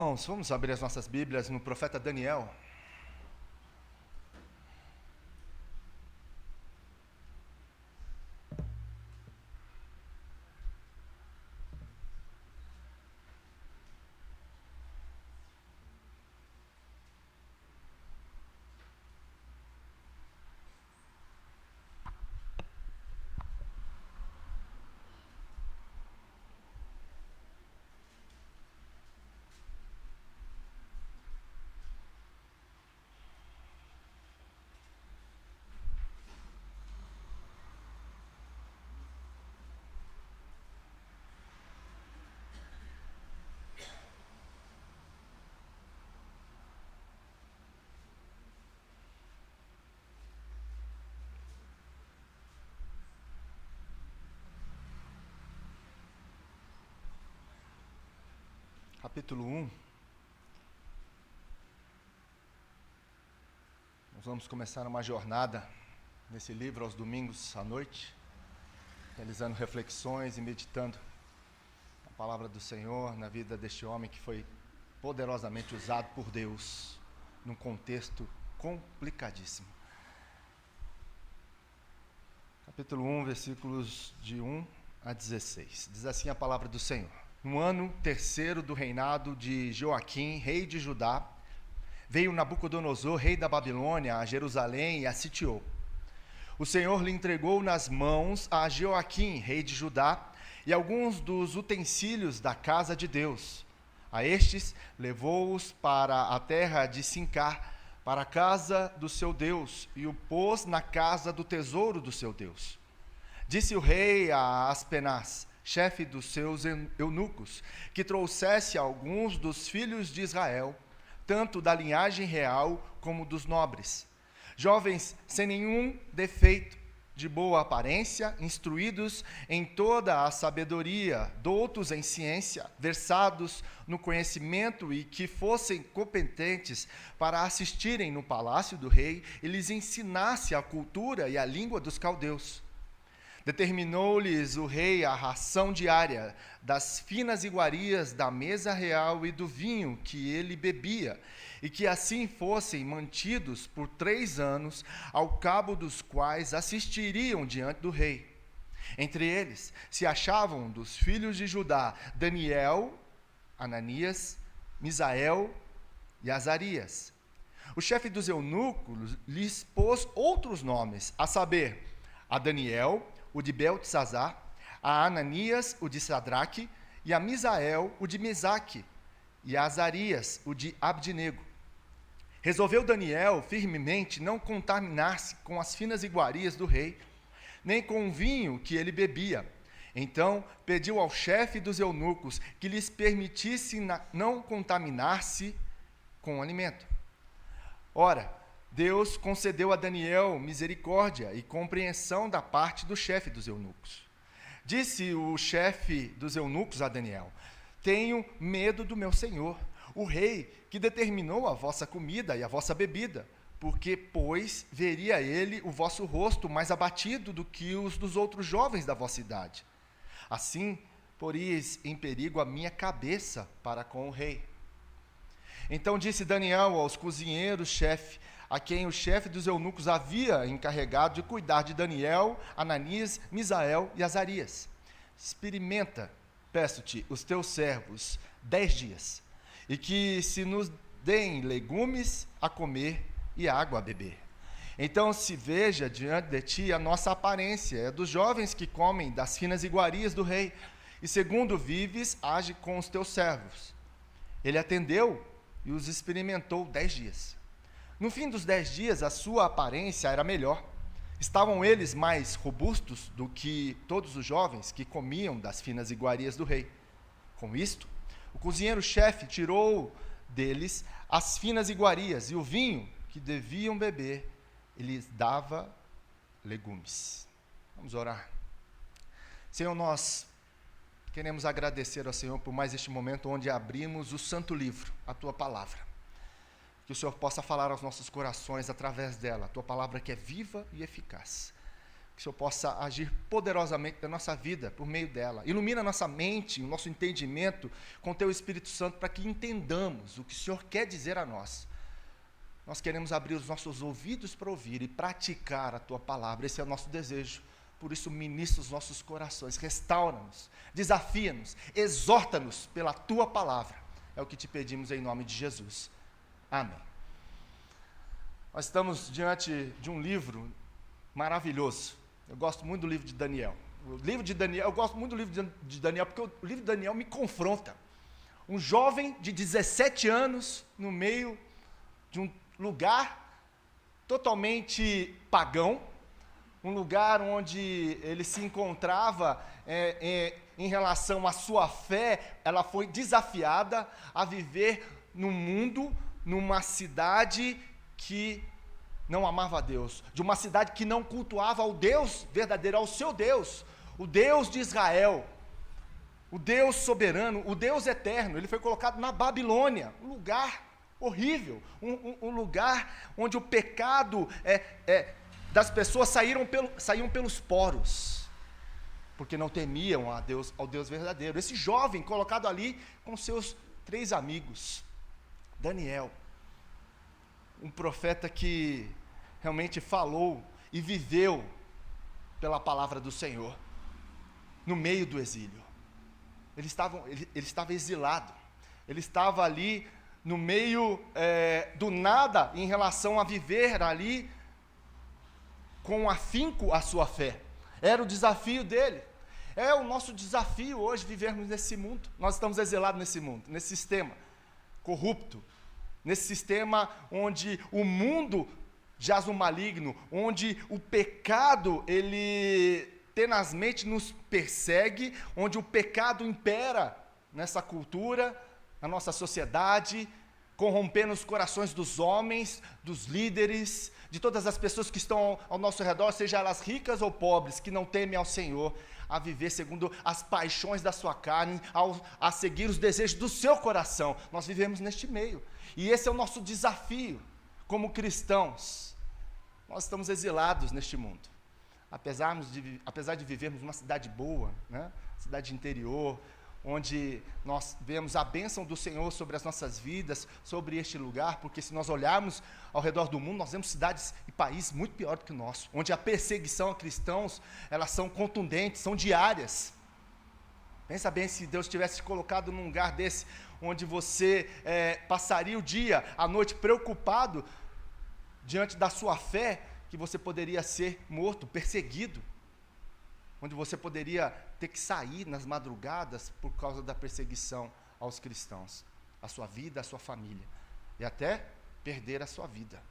Irmãos, vamos abrir as nossas Bíblias no profeta Daniel. Capítulo 1. Nós vamos começar uma jornada nesse livro aos domingos à noite, realizando reflexões e meditando a palavra do Senhor na vida deste homem que foi poderosamente usado por Deus num contexto complicadíssimo. Capítulo 1, versículos de 1 a 16. Diz assim a palavra do Senhor. No ano terceiro do reinado de Joaquim, rei de Judá, veio Nabucodonosor, rei da Babilônia, a Jerusalém e a sitiou. O Senhor lhe entregou nas mãos a Joaquim, rei de Judá, e alguns dos utensílios da casa de Deus. A estes levou-os para a terra de Sincar, para a casa do seu Deus, e o pôs na casa do tesouro do seu Deus. Disse o rei a Aspenaz, chefe dos seus eunucos, que trouxesse alguns dos filhos de Israel, tanto da linhagem real como dos nobres, jovens sem nenhum defeito, de boa aparência, instruídos em toda a sabedoria, doutos em ciência, versados no conhecimento e que fossem competentes para assistirem no palácio do rei e lhes ensinasse a cultura e a língua dos caldeus. Determinou-lhes o rei a ração diária das finas iguarias da mesa real e do vinho que ele bebia, e que assim fossem mantidos por 3 anos, ao cabo dos quais assistiriam diante do rei. Entre eles se achavam dos filhos de Judá Daniel, Ananias, Misael e Azarias. O chefe dos eunucos lhes pôs outros nomes, a saber, a Daniel, o de Beltesazar, a Ananias, o de Sadraque, e a Misael, o de Mesaque, e a Azarias, o de Abdinego. Resolveu Daniel firmemente não contaminar-se com as finas iguarias do rei, nem com o vinho que ele bebia. Então pediu ao chefe dos eunucos que lhes permitisse não contaminar-se com o alimento. Ora, Deus concedeu a Daniel misericórdia e compreensão da parte do chefe dos eunucos. Disse o chefe dos eunucos a Daniel: tenho medo do meu senhor, o rei, que determinou a vossa comida e a vossa bebida, porque, pois, veria ele o vosso rosto mais abatido do que os dos outros jovens da vossa idade. Assim, poríeis em perigo a minha cabeça para com o rei. Então disse Daniel aos cozinheiros-chefe, a quem o chefe dos eunucos havia encarregado de cuidar de Daniel, Ananias, Misael e Azarias: experimenta, peço-te, os teus servos 10 dias, e que se nos deem legumes a comer e água a beber. Então se veja diante de ti a nossa aparência, é dos jovens que comem das finas iguarias do rei, e segundo vives, age com os teus servos. Ele atendeu e os experimentou 10 dias. No fim dos 10 dias, a sua aparência era melhor. Estavam eles mais robustos do que todos os jovens que comiam das finas iguarias do rei. Com isto, o cozinheiro-chefe tirou deles as finas iguarias e o vinho que deviam beber, e lhes dava legumes. Vamos orar. Senhor, nós queremos agradecer ao Senhor por mais este momento onde abrimos o santo livro, a Tua palavra. Que o Senhor possa falar aos nossos corações através dela, a Tua palavra que é viva e eficaz. Que que o Senhor possa agir poderosamente na nossa vida, por meio dela. Ilumina a nossa mente, o nosso entendimento com o Teu Espírito Santo, para que entendamos o que o Senhor quer dizer a nós. Nós queremos abrir os nossos ouvidos para ouvir e praticar a Tua palavra. Esse é o nosso desejo. Por isso, ministra os nossos corações, restaura-nos, desafia-nos, exorta-nos pela Tua palavra. É o que te pedimos em nome de Jesus. Amém. Nós estamos diante de um livro maravilhoso. Eu gosto muito do livro de Daniel. Eu gosto muito do livro de Daniel, porque o livro de Daniel me confronta. Um jovem de 17 anos, no meio de um lugar totalmente pagão, um lugar onde ele se encontrava em relação à sua fé, ela foi desafiada a viver num mundo, numa cidade que não amava a Deus, de uma cidade que não cultuava ao Deus verdadeiro, ao seu Deus, o Deus de Israel, o Deus soberano, o Deus eterno. Ele foi colocado na Babilônia, um lugar horrível, um lugar onde o pecado das pessoas saíam pelos poros, porque não temiam ao Deus verdadeiro. Esse jovem colocado ali com seus 3 amigos, Daniel, um profeta que realmente falou e viveu pela palavra do Senhor, no meio do exílio. Ele estava exilado, ele estava ali no meio do nada, em relação a viver ali com afinco a sua fé. Era o desafio dele. É o nosso desafio hoje vivermos nesse mundo. Nós estamos exilados nesse mundo, nesse sistema corrupto, nesse sistema onde o mundo jaz no maligno, onde o pecado, ele tenazmente nos persegue, onde o pecado impera nessa cultura, na nossa sociedade, corrompendo os corações dos homens, dos líderes, de todas as pessoas que estão ao nosso redor, seja elas ricas ou pobres, que não temem ao Senhor, a viver segundo as paixões da sua carne, a seguir os desejos do seu coração. Nós vivemos neste meio, e esse é o nosso desafio, como cristãos. Nós estamos exilados neste mundo, apesar de vivermos numa cidade boa, né? Cidade interior, onde nós vemos a bênção do Senhor sobre as nossas vidas, sobre este lugar, porque se nós olharmos ao redor do mundo, nós vemos cidades e países muito pior do que o nosso, onde a perseguição a cristãos, elas são contundentes, são diárias. Pensa bem se Deus tivesse te colocado num lugar desse, onde você passaria o dia, a noite, preocupado, diante da sua fé, que você poderia ser morto, perseguido, onde você poderia ter que sair nas madrugadas por causa da perseguição aos cristãos, a sua vida, a sua família, e até perder a sua vida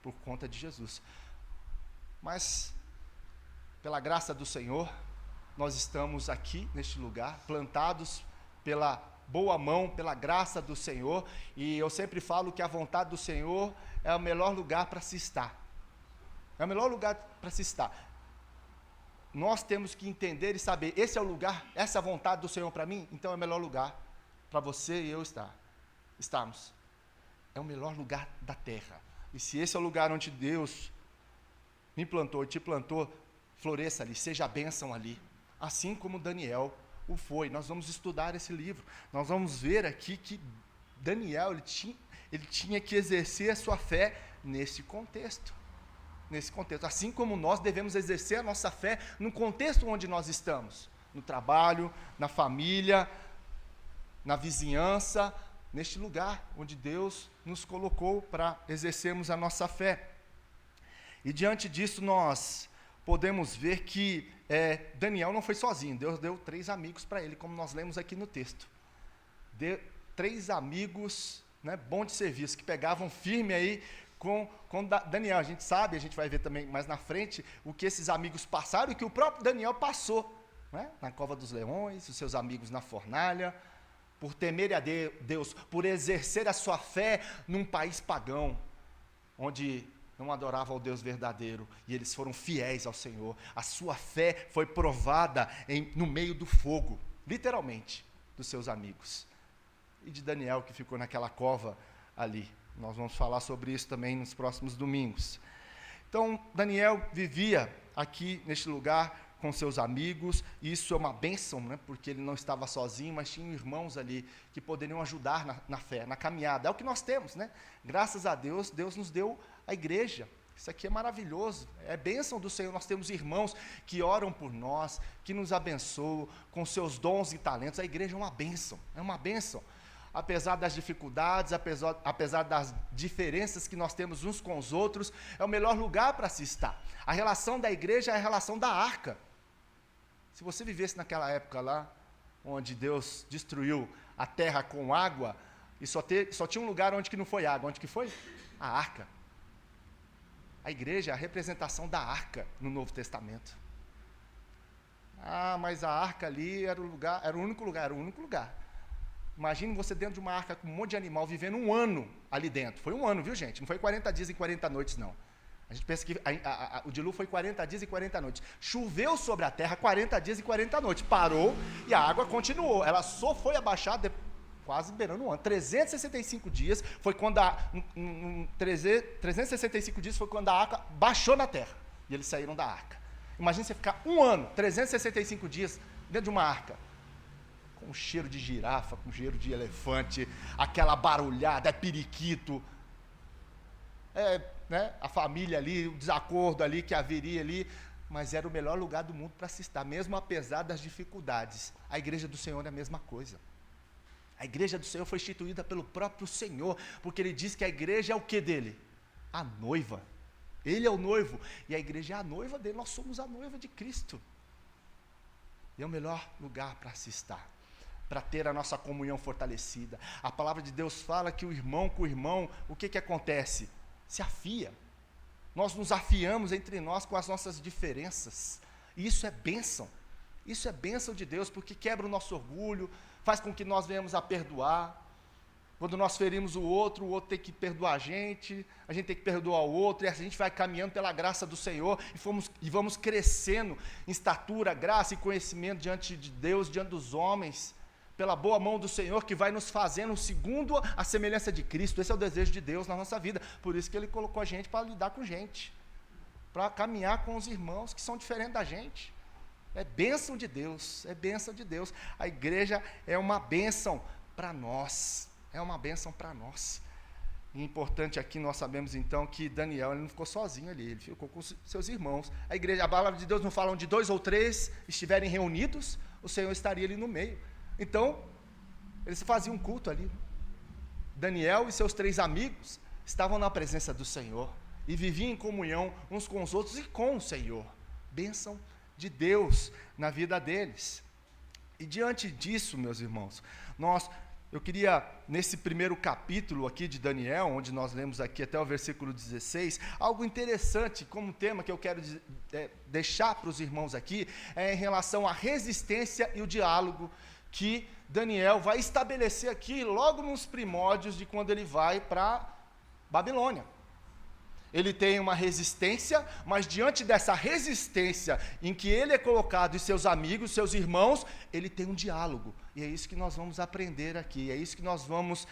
por conta de Jesus. Mas, pela graça do Senhor, nós estamos aqui neste lugar, plantados pela boa mão, pela graça do Senhor, e eu sempre falo que a vontade do Senhor é o melhor lugar para se estar. É o melhor lugar para se estar. Nós temos que entender e saber, esse é o lugar, essa é a vontade do Senhor para mim, então é o melhor lugar para você e eu estarmos. É o melhor lugar da terra. E se esse é o lugar onde Deus me plantou e te plantou, floresça ali, seja a bênção ali. Assim como Daniel o foi. Nós vamos estudar esse livro. Nós vamos ver aqui que Daniel, ele tinha que exercer a sua fé nesse contexto. Nesse contexto, assim como nós devemos exercer a nossa fé no contexto onde nós estamos, no trabalho, na família, na vizinhança, neste lugar onde Deus nos colocou para exercermos a nossa fé. E diante disso nós podemos ver que Daniel não foi sozinho, Deus deu 3 amigos para ele, como nós lemos aqui no texto. Deu 3 amigos, né, bom de serviço, que pegavam firme aí com Daniel. A gente sabe, a gente vai ver também mais na frente, o que esses amigos passaram e que o próprio Daniel passou, né? Na cova dos leões, os seus amigos na fornalha, por temer a Deus, por exercer a sua fé num país pagão, onde não adorava ao Deus verdadeiro, e eles foram fiéis ao Senhor. A sua fé foi provada no meio do fogo, literalmente, dos seus amigos. E de Daniel, que ficou naquela cova ali. Nós vamos falar sobre isso também nos próximos domingos. Então, Daniel vivia aqui neste lugar com seus amigos, e isso é uma bênção, né? Porque ele não estava sozinho, mas tinha irmãos ali que poderiam ajudar na fé, na caminhada. É o que nós temos, né? Graças a Deus, Deus nos deu a igreja. Isso aqui é maravilhoso, é bênção do Senhor. Nós temos irmãos que oram por nós, que nos abençoam com seus dons e talentos. A igreja é uma bênção, é uma bênção. Apesar das dificuldades, apesar das diferenças que nós temos uns com os outros, é o melhor lugar para se estar. A relação da igreja é a relação da arca. Se você vivesse naquela época lá, onde Deus destruiu a terra com água, e só tinha um lugar onde que não foi água, onde que foi? A arca. A igreja é a representação da arca no Novo Testamento. Ah, mas a arca ali era o único lugar. Imagine você dentro de uma arca com um monte de animal, vivendo um ano ali dentro. Foi um ano, viu, gente? Não foi 40 dias e 40 noites, não. A gente pensa que o dilúvio foi 40 dias e 40 noites. Choveu sobre a terra 40 dias e 40 noites. Parou e a água continuou. Ela só foi abaixada quase beirando um ano. 365 dias foi quando 365 dias foi quando a arca baixou na terra. E eles saíram da arca. Imagine você ficar um ano, 365 dias, dentro de uma arca. Com cheiro de girafa, com cheiro de elefante, aquela barulhada, periquito. Né, a família ali, o desacordo ali que haveria ali, mas era o melhor lugar do mundo para se estar, mesmo apesar das dificuldades. A igreja do Senhor é a mesma coisa. A igreja do Senhor foi instituída pelo próprio Senhor, porque Ele diz que a igreja é o que dele? A noiva. Ele é o noivo, e a igreja é a noiva dele, nós somos a noiva de Cristo. E é o melhor lugar para se estar, para ter a nossa comunhão fortalecida. A palavra de Deus fala que o irmão com o irmão, o que acontece? Se afia. Nós nos afiamos entre nós com as nossas diferenças. E isso é bênção. Isso é bênção de Deus, porque quebra o nosso orgulho, faz com que nós venhamos a perdoar. Quando nós ferimos o outro tem que perdoar a gente tem que perdoar o outro, e a gente vai caminhando pela graça do Senhor, e vamos crescendo em estatura, graça e conhecimento diante de Deus, diante dos homens, pela boa mão do Senhor, que vai nos fazendo segundo a semelhança de Cristo. Esse é o desejo de Deus na nossa vida, por isso que Ele colocou a gente para lidar com gente, para caminhar com os irmãos que são diferentes da gente. É bênção de Deus, é bênção de Deus. A igreja é uma bênção para nós, é uma bênção para nós. E importante aqui, nós sabemos então que Daniel, ele não ficou sozinho ali, ele ficou com seus irmãos. A palavra de Deus não fala onde 2 ou 3 estiverem reunidos, o Senhor estaria ali no meio. Então, eles faziam um culto ali. Daniel e seus 3 amigos estavam na presença do Senhor e viviam em comunhão uns com os outros e com o Senhor. Bênção de Deus na vida deles. E diante disso, meus irmãos, eu queria, nesse primeiro capítulo aqui de Daniel, onde nós lemos aqui até o versículo 16, algo interessante como tema que eu quero deixar para os irmãos aqui, é em relação à resistência e o diálogo que Daniel vai estabelecer aqui logo nos primórdios de quando ele vai para Babilônia. Ele tem uma resistência, mas diante dessa resistência em que ele é colocado, e seus amigos, seus irmãos, ele tem um diálogo. E é isso que nós vamos aprender aqui, é isso que nós vamos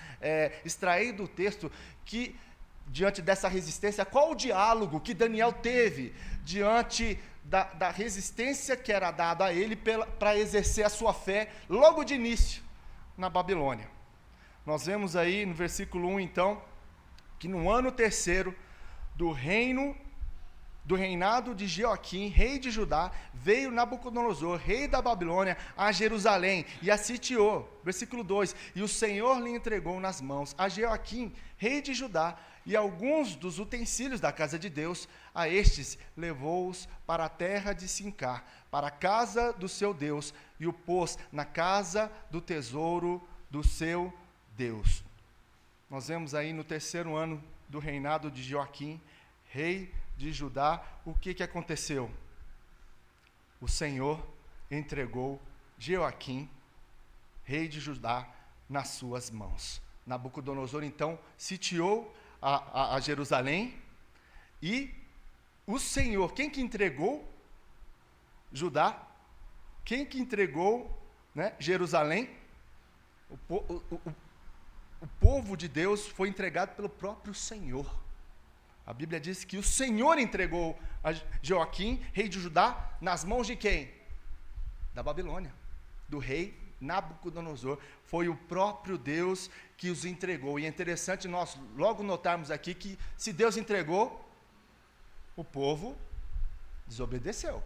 extrair do texto, que diante dessa resistência, qual o diálogo que Daniel teve diante da resistência que era dada a ele para exercer a sua fé logo de início na Babilônia. Nós vemos aí no versículo 1, então, que no ano 3º do reinado de Joaquim, rei de Judá, veio Nabucodonosor, rei da Babilônia, a Jerusalém, e a sitiou. Versículo 2, e o Senhor lhe entregou nas mãos a Joaquim, rei de Judá, e alguns dos utensílios da casa de Deus. A estes levou-os para a terra de Sincar, para a casa do seu Deus, e o pôs na casa do tesouro do seu Deus. Nós vemos aí no 3º ano do reinado de Joaquim, rei de Judá, o que aconteceu? O Senhor entregou Joaquim, rei de Judá, nas suas mãos. Nabucodonosor, então, sitiou a Jerusalém, e o Senhor, quem que entregou Judá? Quem que entregou, Jerusalém? O povo de Deus foi entregado pelo próprio Senhor. A Bíblia diz que o Senhor entregou a Joaquim, rei de Judá, nas mãos de quem? Da Babilônia, do rei Nabucodonosor. Foi o próprio Deus que os entregou. E é interessante nós logo notarmos aqui que se Deus entregou, o povo desobedeceu.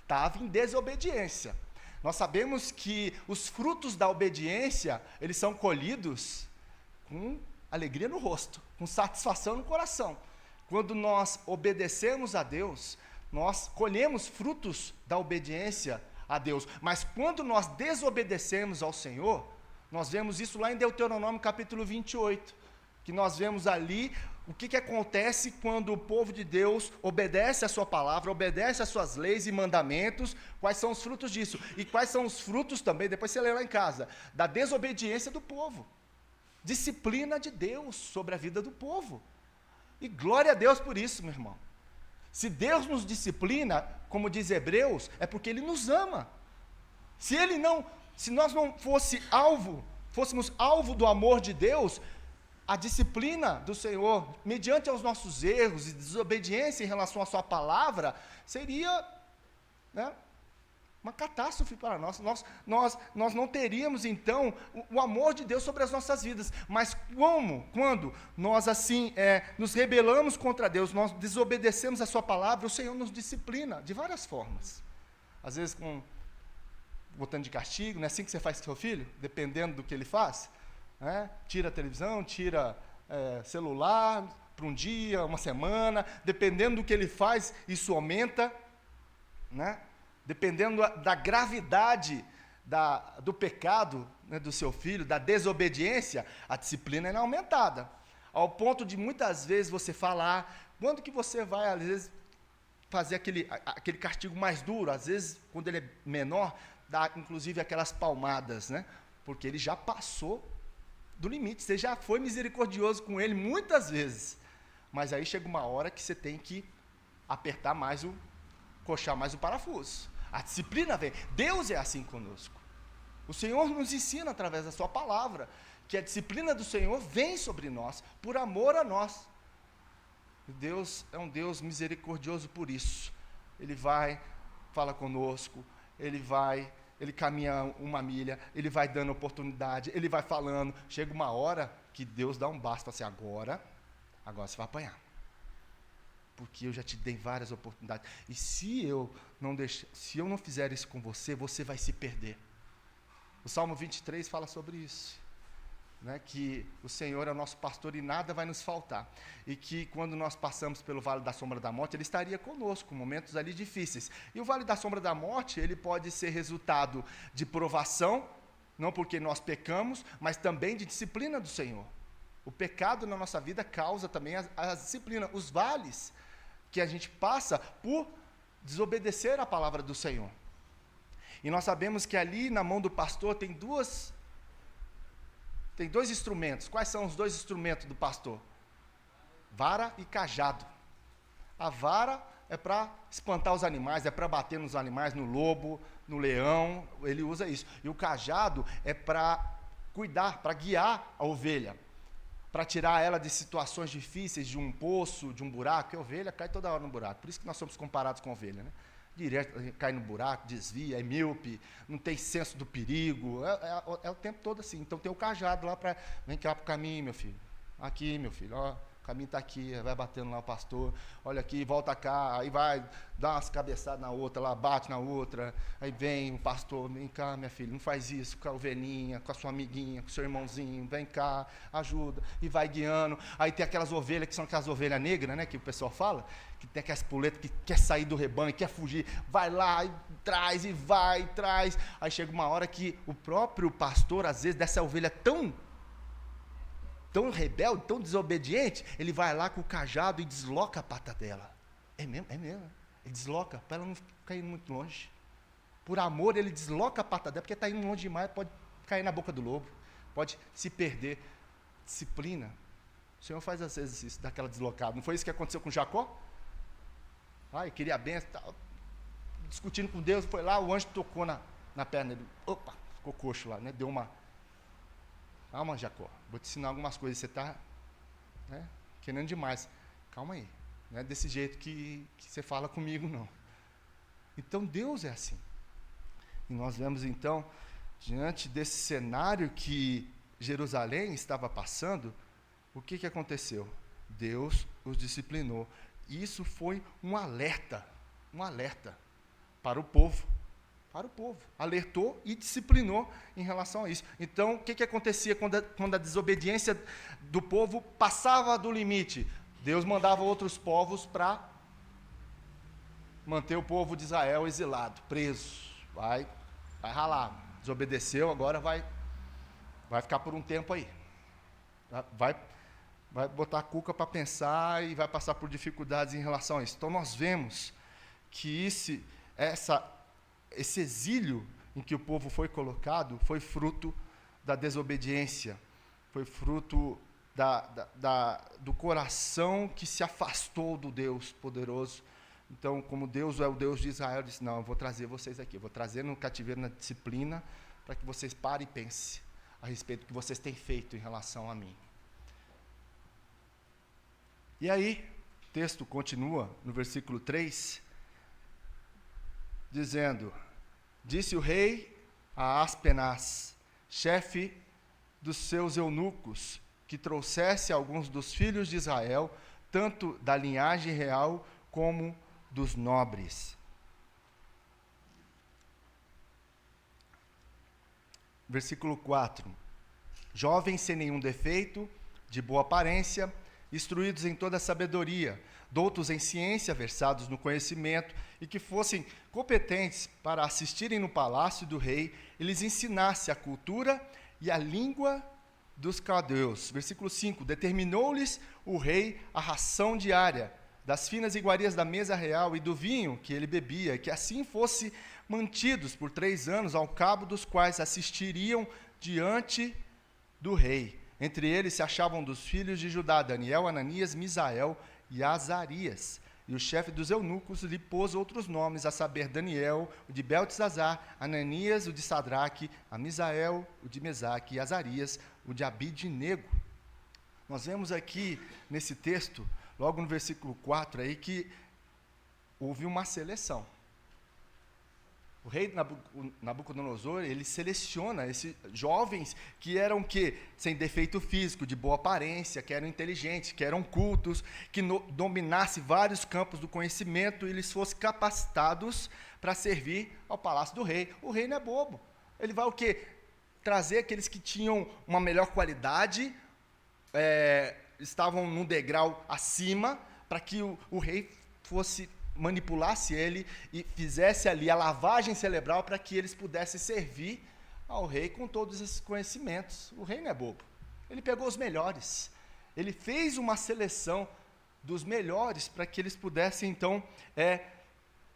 Estava em desobediência. Nós sabemos que os frutos da obediência, eles são colhidos com alegria no rosto, com satisfação no coração. Quando nós obedecemos a Deus, nós colhemos frutos da obediência a Deus. Mas quando nós desobedecemos ao Senhor, nós vemos isso lá em Deuteronômio capítulo 28, que nós vemos ali o que acontece quando o povo de Deus obedece a sua palavra, obedece às suas leis e mandamentos, quais são os frutos disso, e quais são os frutos também, depois você lê lá em casa, da desobediência do povo, disciplina de Deus sobre a vida do povo, e glória a Deus por isso, meu irmão. Se Deus nos disciplina, como diz Hebreus, é porque Ele nos ama. Se nós não fôssemos alvo do amor de Deus, a disciplina do Senhor, mediante aos nossos erros e desobediência em relação à sua palavra, seria, né, uma catástrofe para nós. Nós não teríamos, então, o amor de Deus sobre as nossas vidas. Mas quando nós, assim, nos rebelamos contra Deus, nós desobedecemos a sua palavra, o Senhor nos disciplina de várias formas. Às vezes, botando de castigo, não é assim que você faz com seu filho? Dependendo do que ele faz. Tira a televisão, tira celular para um dia, uma semana, dependendo do que ele faz, isso aumenta, né? Dependendo da gravidade do pecado, né, do seu filho, da desobediência, a disciplina é aumentada, ao ponto de muitas vezes você falar, quando que você vai, às vezes, fazer aquele castigo mais duro, às vezes, quando ele é menor, dá inclusive aquelas palmadas, né? Porque ele já passou do limite, você já foi misericordioso com ele muitas vezes, mas aí chega uma hora que você tem que apertar mais coxar mais o parafuso. A disciplina vem. Deus é assim conosco. O Senhor nos ensina através da sua palavra que a disciplina do Senhor vem sobre nós por amor a nós. Deus é um Deus misericordioso por isso. Ele fala conosco, ele caminha uma milha, ele vai dando oportunidade, ele vai falando. Chega uma hora que Deus dá um basta, assim, agora você vai apanhar. Porque eu já te dei várias oportunidades. E se eu não fizer isso com você, você vai se perder. O Salmo 23 fala sobre isso. Né, que o Senhor é o nosso pastor e nada vai nos faltar. E que quando nós passamos pelo vale da sombra da morte, Ele estaria conosco, momentos ali difíceis. E o vale da sombra da morte, ele pode ser resultado de provação, não porque nós pecamos, mas também de disciplina do Senhor. O pecado na nossa vida causa também a disciplina, os vales que a gente passa por desobedecer a palavra do Senhor. E nós sabemos que ali na mão do pastor tem dois instrumentos. Quais são os dois instrumentos do pastor? Vara e cajado. A vara é para espantar os animais, é para bater nos animais, no lobo, no leão, ele usa isso. E o cajado é para cuidar, para guiar a ovelha, para tirar ela de situações difíceis, de um poço, de um buraco, porque a ovelha cai toda hora no buraco, por isso que nós somos comparados com a ovelha, né? Direto, cai no buraco, desvia, é míope, não tem senso do perigo, é o tempo todo assim. Então tem o cajado lá para, vem cá para o caminho, meu filho, aqui, meu filho, ó, o caminho está aqui, vai batendo lá o pastor, olha aqui, volta cá, aí vai, dá umas cabeçadas na outra, lá bate na outra, aí vem o pastor, vem cá, minha filha, não faz isso com a ovelhinha, com a sua amiguinha, com o seu irmãozinho, vem cá, ajuda, e vai guiando. Aí tem aquelas ovelhas, que são aquelas ovelhas negras, né, que o pessoal fala, que tem aquelas puletas que quer sair do rebanho, quer fugir, vai lá e traz, e vai, e traz. Aí chega uma hora que o próprio pastor, às vezes, dessa ovelha tão rebelde, tão desobediente, ele vai lá com o cajado e desloca a pata dela. É mesmo. Ele desloca, para ela não cair muito longe. Por amor, ele desloca a pata dela, porque está indo longe demais, pode cair na boca do lobo, pode se perder. Disciplina. O Senhor faz às vezes isso, daquela deslocada. Não foi isso que aconteceu com Jacó? Ai, queria a benção, discutindo com Deus, foi lá, o anjo tocou na perna dele. Opa, ficou coxo lá, né? Deu uma... Calma, Jacó, vou te ensinar algumas coisas, você está, né, querendo demais. calma aí. Não é desse jeito que você fala comigo, não. Então, Deus é assim. E nós vemos, então, diante desse cenário que Jerusalém estava passando, o que aconteceu? Deus os disciplinou. Isso foi um alerta para o povo. Alertou e disciplinou em relação a isso. Então, o que acontecia quando a desobediência do povo passava do limite? Deus mandava outros povos para manter o povo de Israel exilado, preso. Vai ralar. Desobedeceu, agora vai ficar por um tempo aí. Vai botar a cuca para pensar e vai passar por dificuldades em relação a isso. Então, nós vemos que esse exílio em que o povo foi colocado foi fruto da desobediência, foi fruto do coração que se afastou do Deus poderoso. Então, como Deus é o Deus de Israel, disse, não, eu vou trazer vocês aqui, eu vou trazer no cativeiro, na disciplina, para que vocês parem e pensem a respeito do que vocês têm feito em relação a mim. E aí, o texto continua no versículo 3, dizendo, disse o rei a Aspenaz, chefe dos seus eunucos, que trouxesse alguns dos filhos de Israel, tanto da linhagem real como dos nobres. Versículo 4. Jovens sem nenhum defeito, de boa aparência, instruídos em toda a sabedoria, doutos em ciência, versados no conhecimento, e que fossem competentes para assistirem no palácio do rei e lhes ensinasse a cultura e a língua dos caldeus. Versículo 5. Determinou-lhes o rei a ração diária, das finas iguarias da mesa real e do vinho que ele bebia, e que assim fosse mantidos por 3 anos, ao cabo dos quais assistiriam diante do rei. Entre eles se achavam dos filhos de Judá, Daniel, Ananias, Misael e Azarias. E o chefe dos eunucos lhe pôs outros nomes, a saber, Daniel, o de Beltesazar, Ananias, o de Sadraque, a Misael, o de Mesaque, e Azarias, o de Abidnego. Nós vemos aqui, nesse texto, logo no versículo 4, aí, que houve uma seleção. O rei Nabucodonosor, ele seleciona esses jovens que eram sem defeito físico, de boa aparência, que eram inteligentes, que eram cultos, que dominassem vários campos do conhecimento e eles fossem capacitados para servir ao palácio do rei. O rei não é bobo. Ele vai trazer aqueles que tinham uma melhor qualidade, estavam num degrau acima, para que o rei manipulasse ele e fizesse ali a lavagem cerebral para que eles pudessem servir ao rei com todos esses conhecimentos. O rei não é bobo. Ele pegou os melhores. Ele fez uma seleção dos melhores para que eles pudessem, então,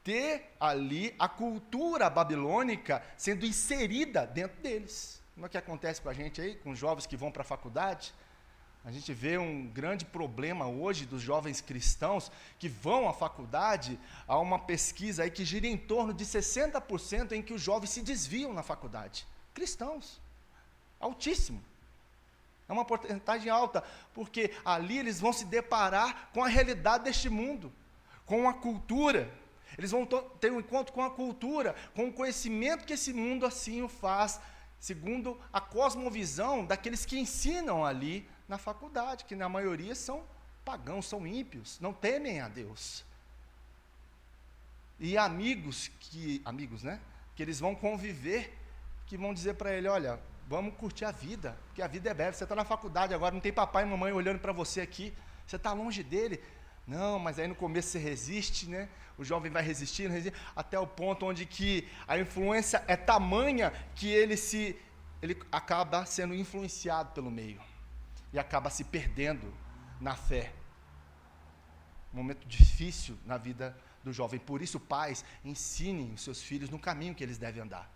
ter ali a cultura babilônica sendo inserida dentro deles. Não é o que acontece com a gente aí, com os jovens que vão para a faculdade? A gente vê um grande problema hoje dos jovens cristãos que vão à faculdade. Há uma pesquisa aí que gira em torno de 60% em que os jovens se desviam na faculdade. Cristãos. Altíssimo. É uma porcentagem alta, porque ali eles vão se deparar com a realidade deste mundo, com a cultura. Eles vão ter um encontro com a cultura, com o conhecimento que esse mundo assim o faz, segundo a cosmovisão daqueles que ensinam ali na faculdade, que na maioria são pagãos, são ímpios, não temem a Deus. E amigos, que eles vão conviver, que vão dizer para ele, olha, vamos curtir a vida, porque a vida é breve, você está na faculdade agora, não tem papai e mamãe olhando para você aqui, você está longe dele. Não, mas aí no começo você resiste, né? O jovem vai resistindo, até o ponto onde que a influência é tamanha que ele acaba sendo influenciado pelo meio. E acaba se perdendo na fé. Um momento difícil na vida do jovem. Por isso, pais, ensinem os seus filhos no caminho que eles devem andar.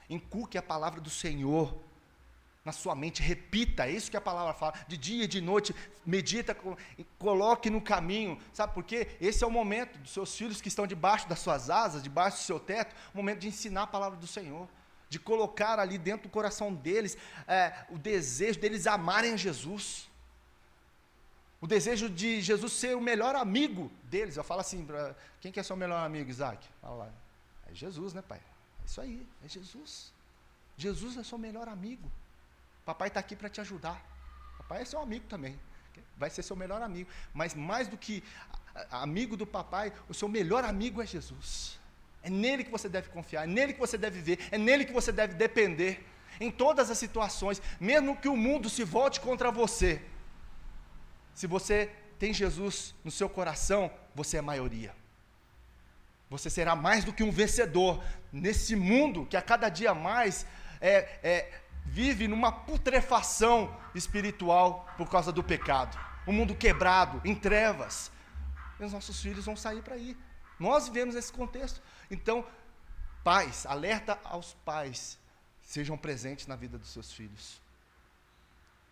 Inculque a palavra do Senhor na sua mente, repita, é isso que a palavra fala, de dia e de noite, medita, coloque no caminho. Sabe por quê? Esse é o momento dos seus filhos que estão debaixo das suas asas, debaixo do seu teto, o momento de ensinar a palavra do Senhor. De colocar ali dentro do coração deles o desejo deles amarem a Jesus. O desejo de Jesus ser o melhor amigo deles. Eu falo assim, quem que é seu melhor amigo, Isaac? Fala lá. É Jesus, né, pai? É isso aí, é Jesus. Jesus é seu melhor amigo. Papai está aqui para te ajudar. Papai é seu amigo também. Vai ser seu melhor amigo. Mas mais do que amigo do papai, o seu melhor amigo é Jesus. É nele que você deve confiar, é nele que você deve ver, é nele que você deve depender. Em todas as situações, mesmo que o mundo se volte contra você, se você tem Jesus no seu coração, você é maioria. Você será mais do que um vencedor nesse mundo que a cada dia mais vive numa putrefação espiritual por causa do pecado. Um mundo quebrado, em trevas. E os nossos filhos vão sair para aí. Nós vivemos esse contexto. Então, pais, alerta aos pais, sejam presentes na vida dos seus filhos,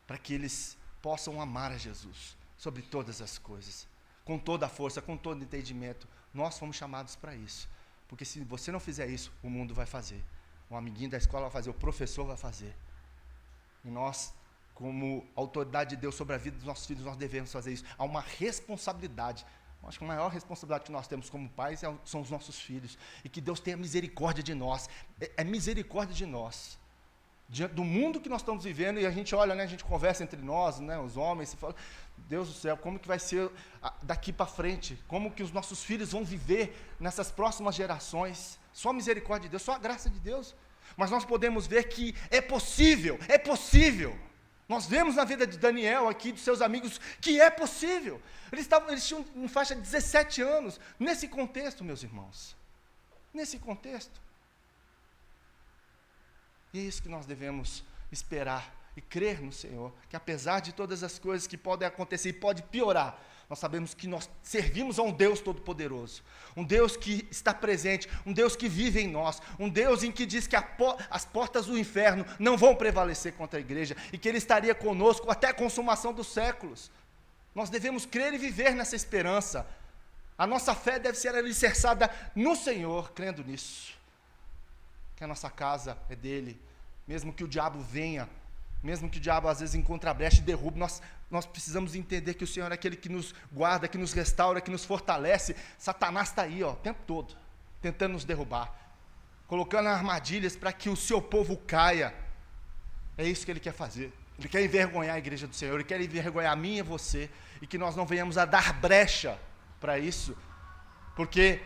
para que eles possam amar a Jesus sobre todas as coisas, com toda a força, com todo o entendimento. Nós fomos chamados para isso, porque se você não fizer isso, o mundo vai fazer, um amiguinho da escola vai fazer, o professor vai fazer, e nós, como autoridade de Deus sobre a vida dos nossos filhos, nós devemos fazer isso. Há uma responsabilidade. Acho que a maior responsabilidade que nós temos como pais são os nossos filhos, e que Deus tenha misericórdia de nós, é misericórdia de nós, diante do mundo que nós estamos vivendo. E a gente olha, né, a gente conversa entre nós, né, os homens, e fala, Deus do céu, como que vai ser daqui para frente, como que os nossos filhos vão viver nessas próximas gerações? Só a misericórdia de Deus, só a graça de Deus. Mas nós podemos ver que é possível, é possível. Nós vemos na vida de Daniel aqui, dos seus amigos, que é possível. Eles tinham em faixa de 17 anos, nesse contexto, meus irmãos. Nesse contexto. E é isso que nós devemos esperar e crer no Senhor, que apesar de todas as coisas que podem acontecer e pode piorar, nós sabemos que nós servimos a um Deus Todo-Poderoso, um Deus que está presente, um Deus que vive em nós, um Deus em que diz que as portas do inferno não vão prevalecer contra a igreja, e que Ele estaria conosco até a consumação dos séculos. Nós devemos crer e viver nessa esperança. A nossa fé deve ser alicerçada no Senhor, crendo nisso, que a nossa casa é dele, mesmo que o diabo venha, mesmo que o diabo às vezes encontre a brecha e derrube, nós precisamos entender que o Senhor é aquele que nos guarda, que nos restaura, que nos fortalece. Satanás está aí, o tempo todo, tentando nos derrubar, colocando armadilhas para que o seu povo caia. É isso que ele quer fazer. Ele quer envergonhar a igreja do Senhor, ele quer envergonhar a mim e você, e que nós não venhamos a dar brecha para isso, porque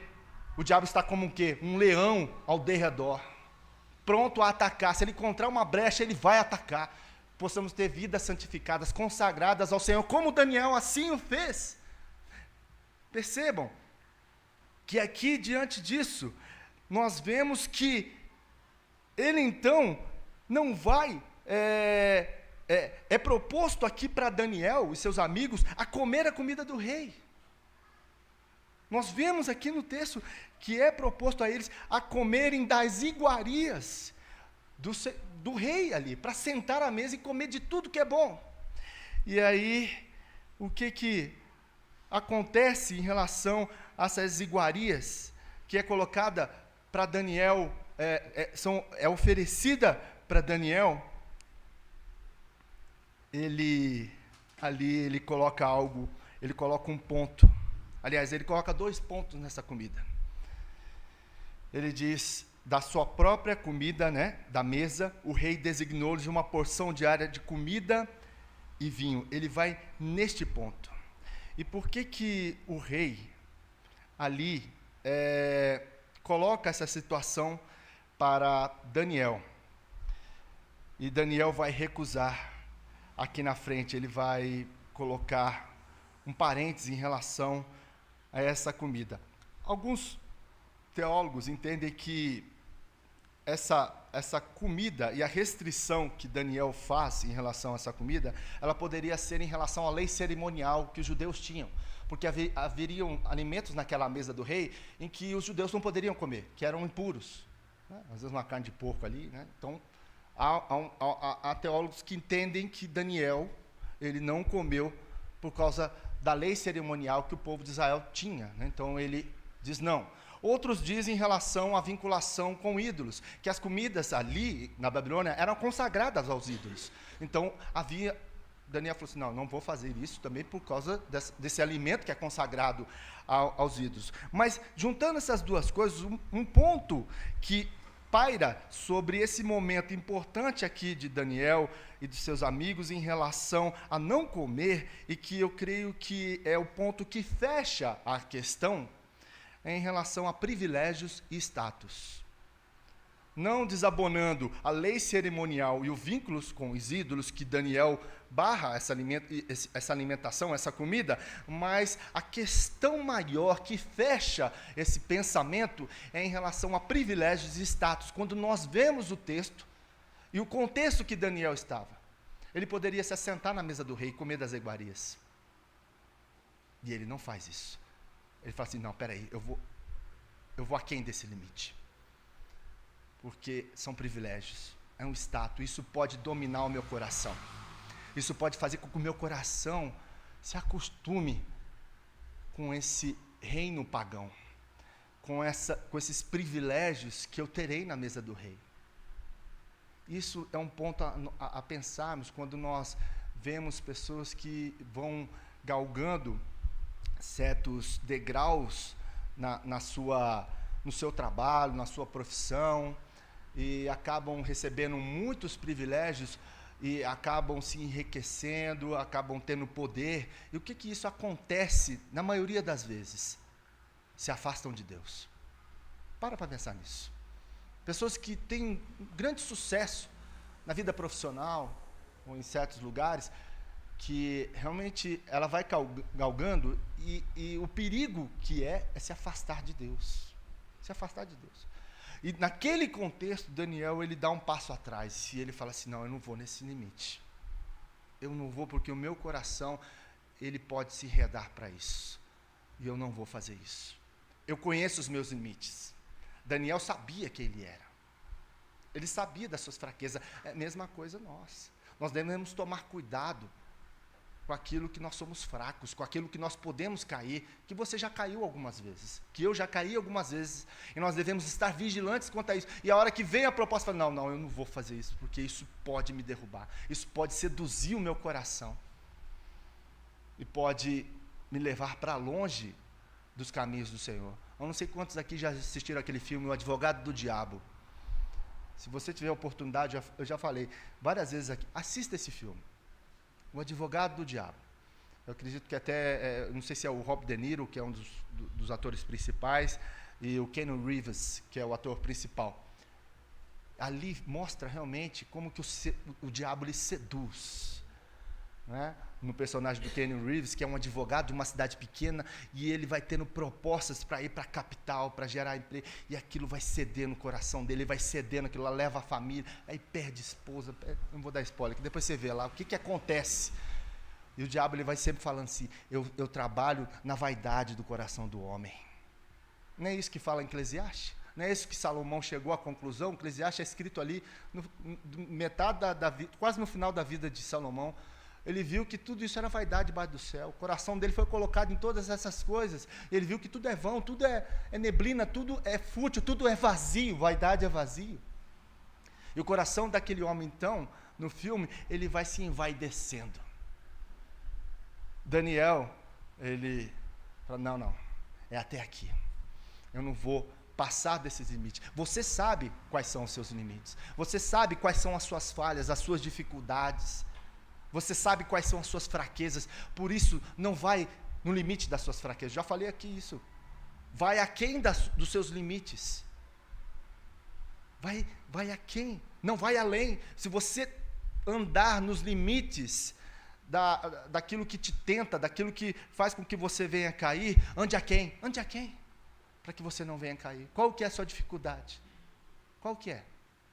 o diabo está como um quê? Um leão ao derredor, pronto a atacar. Se ele encontrar uma brecha, ele vai atacar. Possamos ter vidas santificadas, consagradas ao Senhor, como Daniel assim o fez. Percebam que aqui, diante disso, nós vemos que ele então não vai, é proposto aqui para Daniel e seus amigos a comer a comida do rei. Nós vemos aqui no texto que é proposto a eles a comerem das iguarias do rei ali, para sentar à mesa e comer de tudo que é bom. E aí, o que acontece em relação a essas iguarias, que é colocada para Daniel, é oferecida para Daniel? Ele coloca algo, ele coloca um ponto. Aliás, ele coloca 2 pontos nessa comida. Ele diz, da sua própria comida, né, da mesa, o rei designou-lhes uma porção diária de comida e vinho. Ele vai neste ponto. E por que o rei ali coloca essa situação para Daniel? E Daniel vai recusar. Aqui na frente ele vai colocar um parêntese em relação a essa comida. Alguns teólogos entendem que essa comida e a restrição que Daniel faz em relação a essa comida, ela poderia ser em relação à lei cerimonial que os judeus tinham, porque haveriam alimentos naquela mesa do rei em que os judeus não poderiam comer, que eram impuros, né? Às vezes uma carne de porco ali, né? Então há teólogos que entendem que Daniel ele não comeu por causa da lei cerimonial que o povo de Israel tinha, né? Então ele diz não. Outros dizem em relação à vinculação com ídolos, que as comidas ali na Babilônia eram consagradas aos ídolos. Então havia Daniel falou assim, não vou fazer isso também por causa desse alimento que é consagrado aos ídolos. Mas, juntando essas duas coisas, um ponto que paira sobre esse momento importante aqui de Daniel e dos seus amigos em relação a não comer, e que eu creio que é o ponto que fecha a questão, é em relação a privilégios e status. Não desabonando a lei cerimonial e os vínculos com os ídolos que Daniel barra essa alimentação, essa comida, mas a questão maior que fecha esse pensamento é em relação a privilégios e status. Quando nós vemos o texto e o contexto que Daniel estava, ele poderia se assentar na mesa do rei e comer das iguarias. E ele não faz isso. Ele fala assim, não, peraí, eu vou aquém desse limite. Porque são privilégios, é um status, isso pode dominar o meu coração. Isso pode fazer com que o meu coração se acostume com esse reino pagão, com esses privilégios que eu terei na mesa do rei. Isso é um ponto a pensarmos quando nós vemos pessoas que vão galgando certos degraus no seu trabalho, na sua profissão, e acabam recebendo muitos privilégios e acabam se enriquecendo, acabam tendo poder. E o que isso acontece na maioria das vezes? Se afastam de Deus. Para pensar nisso. Pessoas que têm um grande sucesso na vida profissional ou em certos lugares, que realmente ela vai galgando e o perigo que é se afastar de Deus. Se afastar de Deus. E naquele contexto, Daniel, ele dá um passo atrás, e ele fala assim, não, eu não vou nesse limite. Eu não vou porque o meu coração, ele pode se enredar para isso. E eu não vou fazer isso. Eu conheço os meus limites. Daniel sabia quem ele era. Ele sabia das suas fraquezas. É a mesma coisa nós. Nós devemos tomar cuidado com aquilo que nós somos fracos, com aquilo que nós podemos cair, que você já caiu algumas vezes, que eu já caí algumas vezes, e nós devemos estar vigilantes quanto a isso. E a hora que vem a proposta, fala, não, eu não vou fazer isso, porque isso pode me derrubar, isso pode seduzir o meu coração, e pode me levar para longe dos caminhos do Senhor. Eu não sei quantos aqui já assistiram aquele filme, O Advogado do Diabo. Se você tiver oportunidade, eu já falei várias vezes aqui, assista esse filme. O Advogado do Diabo. Eu acredito que até, não sei se é o Robert De Niro, que é um dos atores principais, e o Keanu Reeves, que é o ator principal. Ali mostra realmente como que o diabo lhe seduz. Né? No personagem do Keanu Reeves, que é um advogado de uma cidade pequena, e ele vai tendo propostas para ir para a capital, para gerar emprego, e aquilo vai ceder no coração dele, ele vai cedendo, aquilo lá leva a família, aí perde esposa, não vou dar spoiler, que depois você vê lá, o que acontece? E o diabo ele vai sempre falando assim, eu trabalho na vaidade do coração do homem. Não é isso que fala em Eclesiastes? Não é isso que Salomão chegou à conclusão? Eclesiastes é escrito ali, metade da vida, quase no final da vida de Salomão. Ele viu que tudo isso era vaidade debaixo do céu. O coração dele foi colocado em todas essas coisas. Ele viu que tudo é vão, tudo é neblina, tudo é fútil, tudo é vazio. Vaidade é vazio. E o coração daquele homem, então, no filme, ele vai se envaidecendo. Daniel, ele fala, não, é até aqui. Eu não vou passar desses limites. Você sabe quais são os seus limites. Você sabe quais são as suas falhas, as suas dificuldades. Você sabe quais são as suas fraquezas, por isso não vai no limite das suas fraquezas. Já falei aqui isso. Vai aquém dos seus limites. Vai aquém, não vai além. Se você andar nos limites daquilo que te tenta, daquilo que faz com que você venha cair, ande aquém, para que você não venha cair. Qual que é a sua dificuldade? Qual que é?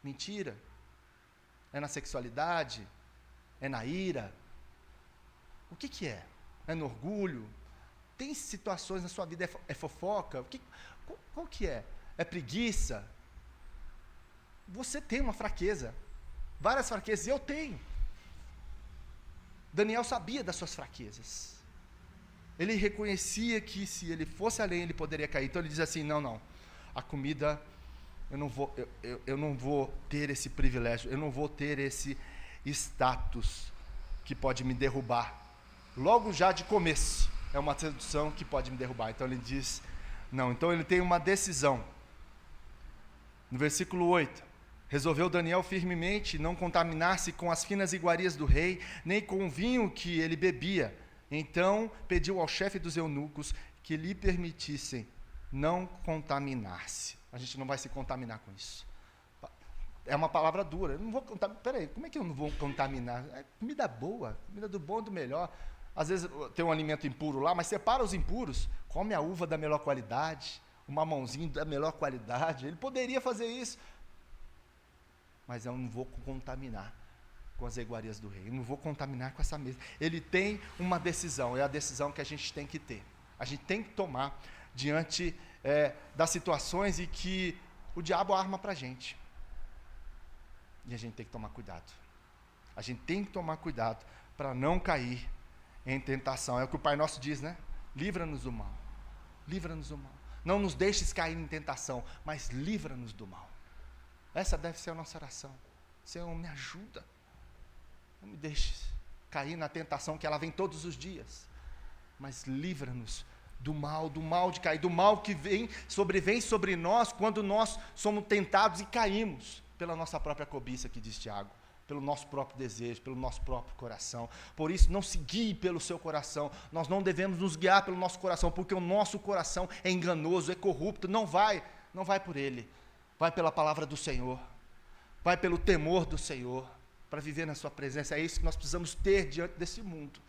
Mentira? É na sexualidade? É na ira? O que é? É no orgulho? Tem situações na sua vida, é fofoca? Qual que é? É preguiça? Você tem uma fraqueza, várias fraquezas, e eu tenho. Daniel sabia das suas fraquezas. Ele reconhecia que se ele fosse além, ele poderia cair. Então ele diz assim, não, a comida, eu não vou ter esse privilégio, eu não vou ter esse status. que pode me derrubar. Logo já de começo, é uma sedução que pode me derrubar. Então ele diz, não. Então ele tem uma decisão. No versículo 8, resolveu Daniel firmemente não contaminar-se com as finas iguarias do rei, nem com o vinho que ele bebia. Então pediu ao chefe dos eunucos que lhe permitissem não contaminar-se. A gente não vai se contaminar com isso. É uma palavra dura. Eu não vou contaminar. Peraí, como é que eu não vou contaminar? É comida boa, comida do bom e do melhor. Às vezes tem um alimento impuro lá, mas separa os impuros. Come a uva da melhor qualidade, o mamãozinho da melhor qualidade. Ele poderia fazer isso. Mas eu não vou contaminar com as iguarias do rei. Eu não vou contaminar com essa mesa. Ele tem uma decisão, é a decisão que a gente tem que ter. A gente tem que tomar diante das situações em que o diabo arma para a gente. E a gente tem que tomar cuidado. A gente tem que tomar cuidado para não cair em tentação. É o que o Pai Nosso diz, né? Livra-nos do mal. Livra-nos do mal. Não nos deixes cair em tentação, mas livra-nos do mal. Essa deve ser a nossa oração. Senhor, me ajuda. Não me deixes cair na tentação que ela vem todos os dias. Mas livra-nos do mal de cair, do mal que sobrevém sobre nós quando nós somos tentados e caímos pela nossa própria cobiça, que diz Tiago, pelo nosso próprio desejo, pelo nosso próprio coração. Por isso, não se guie pelo seu coração. Nós não devemos nos guiar pelo nosso coração, porque o nosso coração é enganoso, é corrupto. Não vai por ele. Vai pela palavra do Senhor. Vai pelo temor do Senhor, para viver na sua presença. É isso que nós precisamos ter diante desse mundo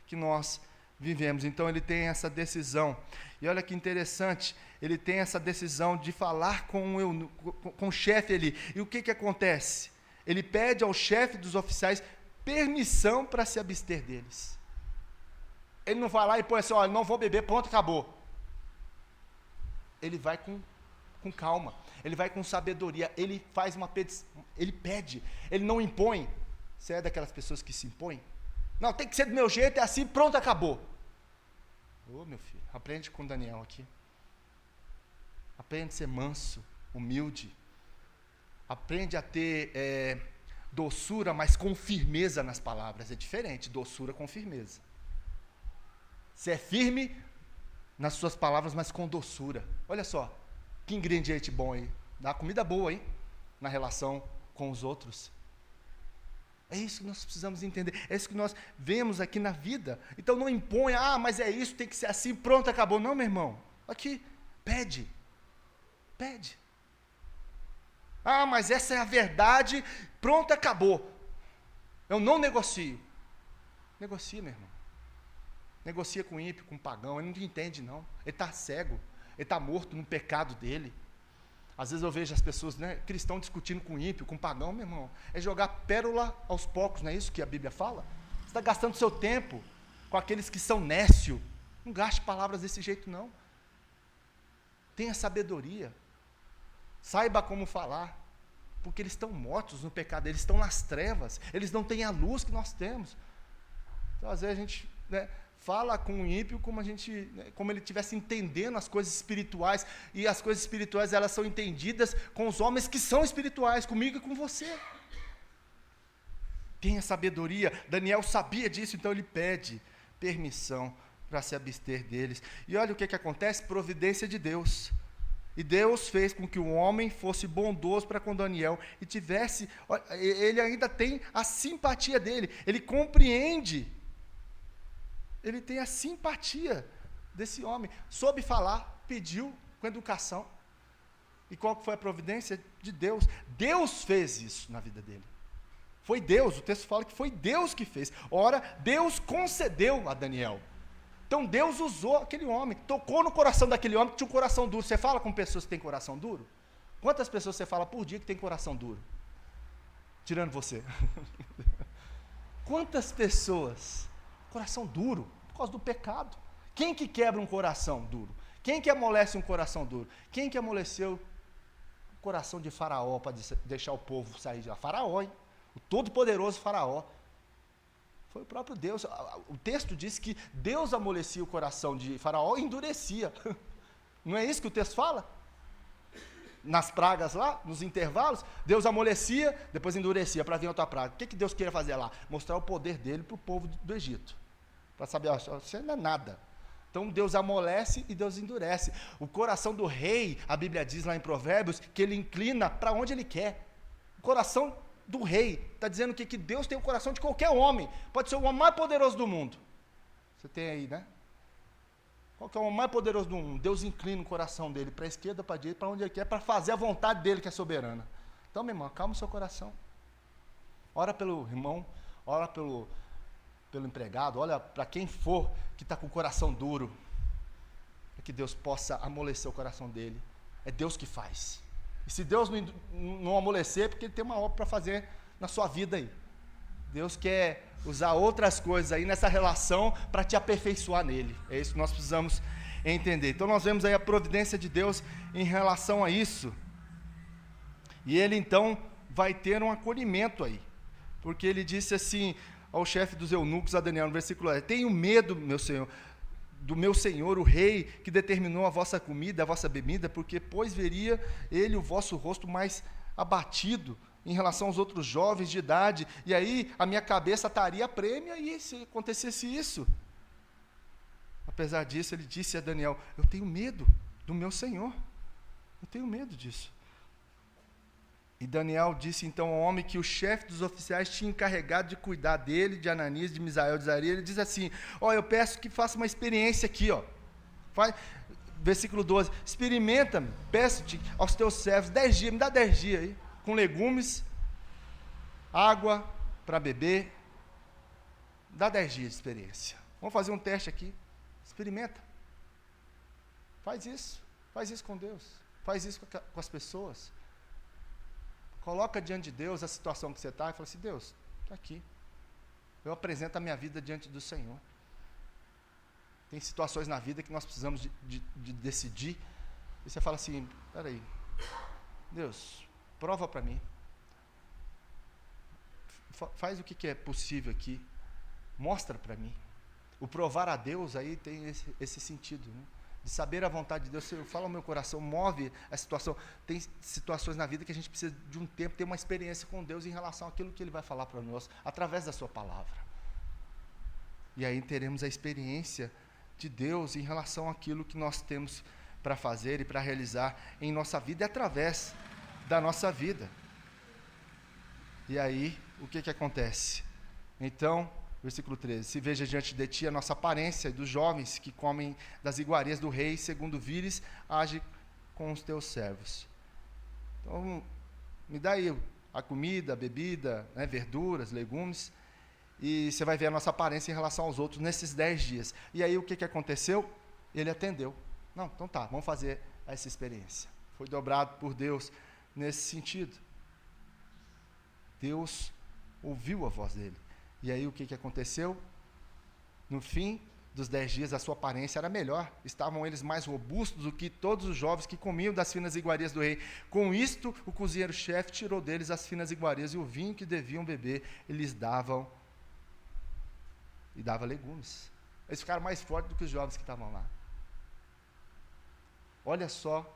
que nós vivemos. Então ele tem essa decisão. E olha que interessante, ele tem essa decisão de falar com o chefe ali. E o que acontece? Ele pede ao chefe dos oficiais permissão para se abster deles. Ele não vai lá e põe assim, olha, não vou beber, pronto, acabou. Ele vai com calma, ele vai com sabedoria, ele faz ele pede, ele não impõe. Você é daquelas pessoas que se impõem? Não, tem que ser do meu jeito, é assim, pronto, acabou. Meu filho, aprende com Daniel aqui. Aprende a ser manso, humilde. Aprende a ter doçura, mas com firmeza nas palavras. É diferente, doçura com firmeza. Você é firme nas suas palavras, mas com doçura. Olha só, que ingrediente bom aí. Dá comida boa, hein? Na relação com os outros. É isso que nós precisamos entender. É isso que nós vemos aqui na vida. Então não impõe, mas é isso, tem que ser assim, pronto, acabou. Não, meu irmão. Aqui, pede. Pede. Mas essa é a verdade, pronto, acabou. Eu não negocio. Negocia, meu irmão. Negocia com o ímpio, com o pagão. Ele não entende, não. Ele está cego. Ele está morto no pecado dele. Às vezes eu vejo as pessoas, cristãos discutindo com o ímpio, com o pagão, meu irmão. É jogar pérola aos porcos, não é isso que a Bíblia fala? Você está gastando seu tempo com aqueles que são nécios. Não gaste palavras desse jeito, não. Tenha sabedoria. Saiba como falar. Porque eles estão mortos no pecado, eles estão nas trevas, eles não têm a luz que nós temos. Então, às vezes, a gente fala com o ímpio como como ele estivesse entendendo as coisas espirituais, e as coisas espirituais, elas são entendidas com os homens que são espirituais, comigo e com você. Tenha sabedoria. Daniel sabia disso, então ele pede permissão para se abster deles. E olha o que acontece, providência de Deus. E Deus fez com que o homem fosse bondoso para com Daniel e tivesse, ele ainda tem a simpatia dele, ele compreende, ele tem a simpatia desse homem, soube falar, pediu com educação. E qual foi a providência de Deus? Deus fez isso na vida dele. Foi Deus, o texto fala que foi Deus que fez. Ora, Deus concedeu a Daniel. Então Deus usou aquele homem, tocou no coração daquele homem que tinha um coração duro. Você fala com pessoas que têm coração duro? Quantas pessoas você fala por dia que tem coração duro? Tirando você. Quantas pessoas? Coração duro, por causa do pecado. Quem que quebra um coração duro? Quem que amolece um coração duro? Quem que amoleceu o coração de Faraó para deixar o povo sair de lá? Faraó, hein? O todo-poderoso Faraó. Foi o próprio Deus. O texto diz que Deus amolecia o coração de Faraó e endurecia. Não é isso que o texto fala? nas pragas lá, nos intervalos, Deus amolecia, depois endurecia para vir outra praga. O que Deus queria fazer lá? Mostrar o poder dele para o povo do Egito. Para saber, ó, você não é nada. Então Deus amolece e Deus endurece. O coração do rei, a Bíblia diz lá em Provérbios, que ele inclina para onde ele quer. O coração do rei está dizendo que Deus tem o coração de qualquer homem. Pode ser o homem mais poderoso do mundo. Você tem aí, né? Qual que é o homem mais poderoso do mundo? Deus inclina o coração dele para a esquerda, para a direita, para onde ele quer, para fazer a vontade dele que é soberana. Então, meu irmão, acalma o seu coração. Ora pelo irmão, ora pelo empregado, olha para quem for que está com o coração duro, para que Deus possa amolecer o coração dele. É Deus que faz. E se Deus não amolecer, é porque Ele tem uma obra para fazer na sua vida aí. Deus quer usar outras coisas aí nessa relação para te aperfeiçoar nele. É isso que nós precisamos entender. Então nós vemos aí a providência de Deus em relação a isso. E Ele então vai ter um acolhimento aí. Porque Ele disse assim ao chefe dos eunucos, a Daniel, no versículo 10, tenho medo, meu Senhor, do meu Senhor, o rei, que determinou a vossa comida, a vossa bebida, porque pois veria ele o vosso rosto mais abatido em relação aos outros jovens de idade, e aí a minha cabeça estaria prêmia aí se acontecesse isso. Apesar disso, ele disse a Daniel, eu tenho medo do meu Senhor, eu tenho medo disso. E Daniel disse então ao homem que o chefe dos oficiais tinha encarregado de cuidar dele, de Ananias, de Misael, de Azaria. Ele diz assim, eu peço que faça uma experiência aqui, versículo 12, experimenta-me, peço-te aos teus servos 10 dias, me dá 10 dias aí, com legumes, água para beber, dá 10 dias de experiência. Vamos fazer um teste aqui, experimenta, faz isso com Deus, faz isso com as pessoas. Coloca diante de Deus a situação que você está e fala assim, Deus, está aqui. Eu apresento a minha vida diante do Senhor. Tem situações na vida que nós precisamos de decidir. E você fala assim, peraí, Deus, prova para mim. Faz o que é possível aqui. Mostra para mim. O provar a Deus aí tem esse sentido, né? De saber a vontade de Deus, Senhor, fala ao meu coração, move a situação. Tem situações na vida que a gente precisa de um tempo, ter uma experiência com Deus em relação àquilo que Ele vai falar para nós, através da sua palavra. E aí teremos a experiência de Deus em relação àquilo que nós temos para fazer e para realizar em nossa vida e através da nossa vida. E aí, o que acontece? Então, versículo 13, se veja diante de ti a nossa aparência, e dos jovens que comem das iguarias do rei, segundo vires, age com os teus servos. Então, me dá aí a comida, a bebida, né, verduras, legumes, e você vai ver a nossa aparência em relação aos outros nesses 10 dias. E aí o que aconteceu? Ele atendeu. Não, então tá, vamos fazer essa experiência. Foi dobrado por Deus nesse sentido. Deus ouviu a voz dele. E aí o que aconteceu? No fim dos 10 dias, a sua aparência era melhor. Estavam eles mais robustos do que todos os jovens que comiam das finas iguarias do rei. Com isto, o cozinheiro-chefe tirou deles as finas iguarias e o vinho que deviam beber, eles davam e dava legumes. Eles ficaram mais fortes do que os jovens que estavam lá. Olha só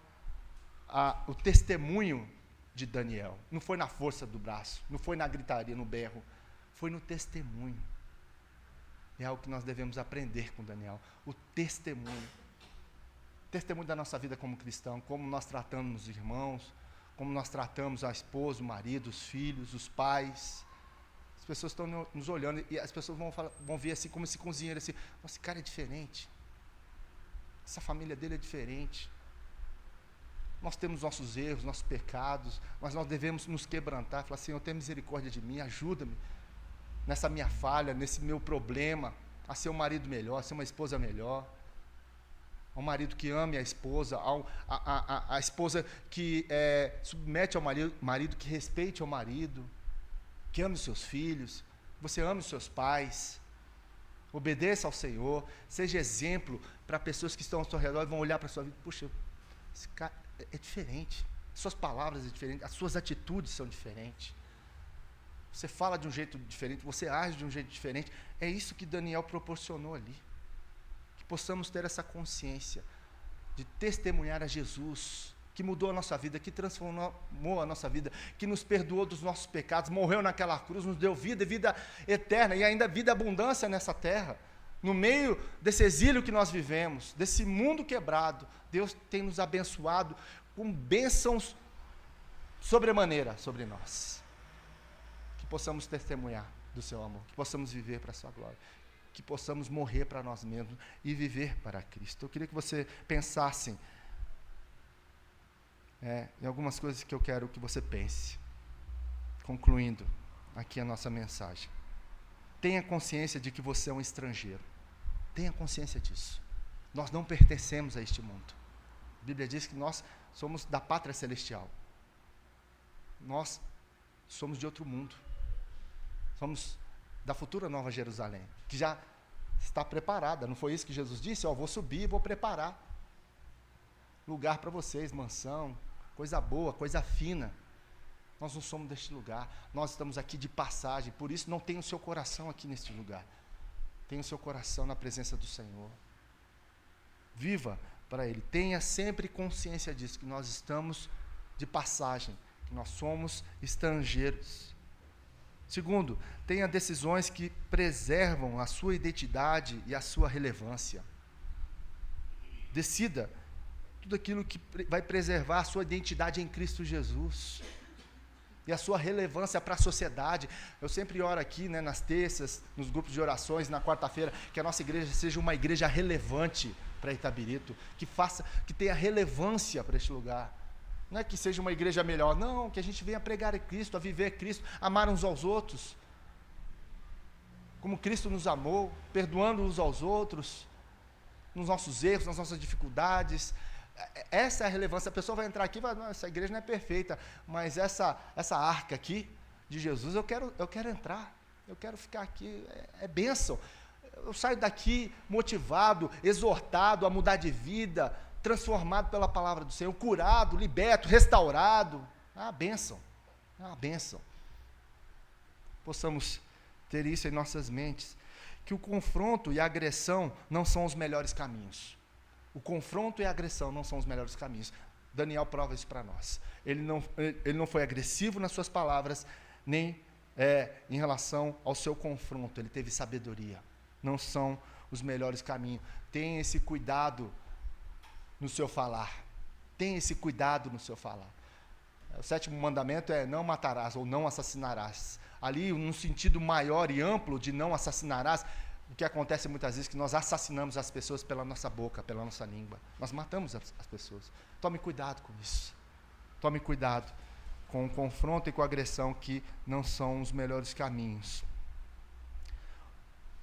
o testemunho de Daniel. Não foi na força do braço, não foi na gritaria, no berro, foi no testemunho. É algo que nós devemos aprender com Daniel. O testemunho. Testemunho da nossa vida como cristão, como nós tratamos os irmãos, como nós tratamos a esposa, o marido, os filhos, os pais. As pessoas estão nos olhando e as pessoas vão ver assim, como esse cozinheiro, assim, nossa, esse cara é diferente. Essa família dele é diferente. Nós temos nossos erros, nossos pecados, mas nós devemos nos quebrantar, falar, Senhor, tenha misericórdia de mim, ajuda-me nessa minha falha, nesse meu problema, a ser um marido melhor, a ser uma esposa melhor, a um marido que ame a esposa, a esposa que submete ao marido que respeite ao marido, que ame os seus filhos, você ame os seus pais, obedeça ao Senhor, seja exemplo para pessoas que estão ao seu redor e vão olhar para a sua vida, puxa, esse cara é diferente, suas palavras são diferentes, as suas atitudes são diferentes, você fala de um jeito diferente, você age de um jeito diferente. É isso que Daniel proporcionou ali, que possamos ter essa consciência de testemunhar a Jesus, que mudou a nossa vida, que transformou a nossa vida, que nos perdoou dos nossos pecados, morreu naquela cruz, nos deu vida, vida eterna e ainda vida e abundância nessa terra. No meio desse exílio que nós vivemos, desse mundo quebrado, Deus tem nos abençoado com bênçãos sobremaneira sobre nós. Que possamos testemunhar do seu amor, que possamos viver para a sua glória, que possamos morrer para nós mesmos e viver para Cristo. Eu queria que você pensasse em algumas coisas que eu quero que você pense. Concluindo aqui a nossa mensagem. Tenha consciência de que você é um estrangeiro. Tenha consciência disso. Nós não pertencemos a este mundo. A Bíblia diz que nós somos da pátria celestial. Nós somos de outro mundo. Somos da futura Nova Jerusalém, que já está preparada. Não foi isso que Jesus disse? Vou subir e vou preparar lugar para vocês, mansão, coisa boa, coisa fina. Nós não somos deste lugar, nós estamos aqui de passagem, por isso não tenha o seu coração aqui neste lugar. Tenha o seu coração na presença do Senhor. Viva para Ele. Tenha sempre consciência disso, que nós estamos de passagem, que nós somos estrangeiros. Segundo, tenha decisões que preservam a sua identidade e a sua relevância. Decida tudo aquilo que vai preservar a sua identidade em Cristo Jesus e a sua relevância para a sociedade. Eu sempre oro aqui, nas terças, nos grupos de orações, na quarta-feira, que a nossa igreja seja uma igreja relevante para Itabirito, que tenha relevância para este lugar. Não é que seja uma igreja melhor, não, que a gente venha pregar a Cristo, a viver Cristo, amar uns aos outros, como Cristo nos amou, perdoando uns aos outros, nos nossos erros, nas nossas dificuldades. Essa é a relevância. A pessoa vai entrar aqui e vai, não, essa igreja não é perfeita, mas essa arca aqui de Jesus, eu quero entrar, eu quero ficar aqui, é bênção. Eu saio daqui motivado, exortado a mudar de vida, transformado pela palavra do Senhor, curado, liberto, restaurado. É uma bênção, é uma bênção. Possamos ter isso em nossas mentes, que o confronto e a agressão não são os melhores caminhos. O confronto e a agressão não são os melhores caminhos. Daniel prova isso para nós. Ele não foi agressivo nas suas palavras, nem em relação ao seu confronto. Ele teve sabedoria. Não são os melhores caminhos. Tenha esse cuidado no seu falar. Tenha esse cuidado no seu falar. O 7º mandamento é não matarás ou não assassinarás. Ali, num sentido maior e amplo de não assassinarás, o que acontece muitas vezes é que nós assassinamos as pessoas pela nossa boca, pela nossa língua. Nós matamos as pessoas. Tome cuidado com isso. Tome cuidado com o confronto e com a agressão, que não são os melhores caminhos.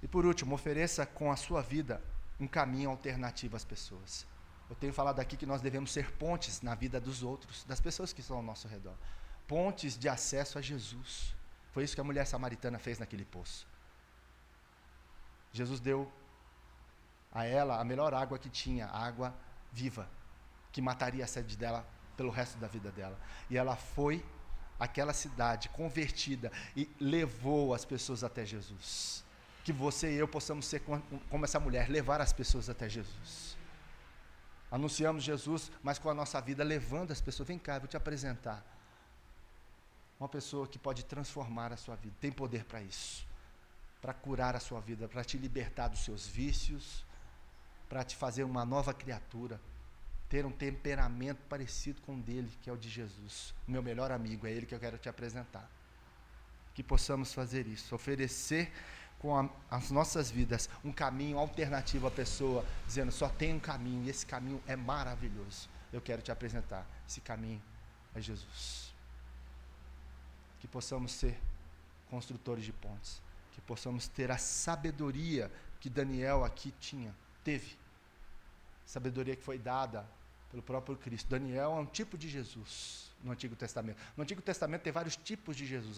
E por último, ofereça com a sua vida um caminho alternativo às pessoas. Eu tenho falado aqui que nós devemos ser pontes na vida dos outros, das pessoas que estão ao nosso redor. Pontes de acesso a Jesus. Foi isso que a mulher samaritana fez naquele poço. Jesus deu a ela a melhor água que tinha, a água viva, que mataria a sede dela pelo resto da vida dela. E ela foi àquela cidade convertida e levou as pessoas até Jesus. Que você e eu possamos ser como essa mulher, levar as pessoas até Jesus. Anunciamos Jesus, mas com a nossa vida levando as pessoas. Vem cá, eu vou te apresentar uma pessoa que pode transformar a sua vida, tem poder para isso, para curar a sua vida, para te libertar dos seus vícios, para te fazer uma nova criatura, ter um temperamento parecido com o dele, que é o de Jesus. O meu melhor amigo, é ele que eu quero te apresentar. Que possamos fazer isso, oferecer com as nossas vidas um caminho alternativo à pessoa, dizendo, só tem um caminho, e esse caminho é maravilhoso. Eu quero te apresentar, esse caminho é Jesus. Que possamos ser construtores de pontes, que possamos ter a sabedoria que Daniel aqui teve, sabedoria que foi dada pelo próprio Cristo. Daniel é um tipo de Jesus no Antigo Testamento. No Antigo Testamento tem vários tipos de Jesus,